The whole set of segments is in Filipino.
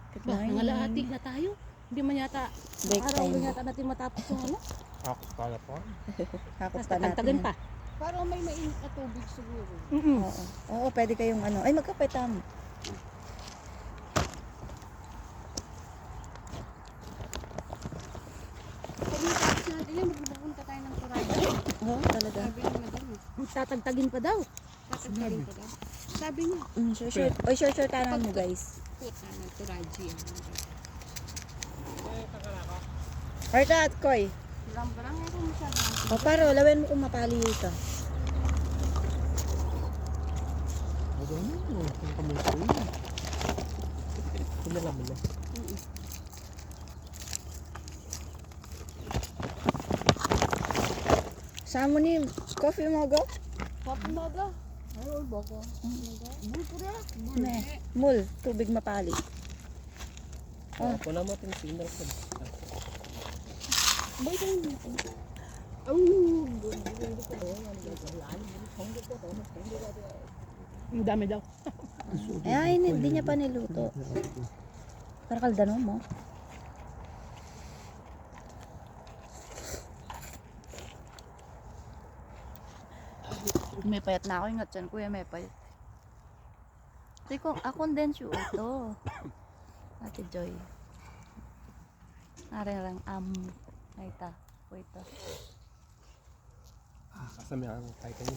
Good Ba, morning. nangalahati na tayo. Hindi man yata, Break araw time. rin yata natin matapos yung ano. Ako pala pa. Hakot Tapos pa natin. tatagtagan yan. pa. Parang may mainit na tubig siguro. Oo. Oo, pwede kayong ano. Ay, magkapay tamo. Pag-tapos natin yan, magpupunta tayo ng Turaja. Oo, talaga. Sabi ni Madam. Tatagtagin pa daw. Tatagtarin ko daw. Sabi niya, Sure. Oy, sure tanan mo guys. puta ng Turaja. Marta at Koy. Lambarang ako masyado. O paro, lawen mo kung mapali ito. Ano mo? Ang kamusta yun. Pinalaman na. Saan mo ni coffee mo go? Papumaga. Ayun, baka. Bulpura. Ne. Mul, tubig mapali. Oh. Ako na mo itong sinar ko. Ba ito yung Ang dami daw. Ay, hindi niya pa niluto. Para kaldano mo. May payat na ako. Ingat dyan, kuya. May payat. Ito kung condense yun. Ito. Ate Joy. Narang ay ta. Wait ta. Kasama ako kahit ano.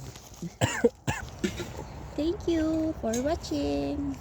Thank you for watching.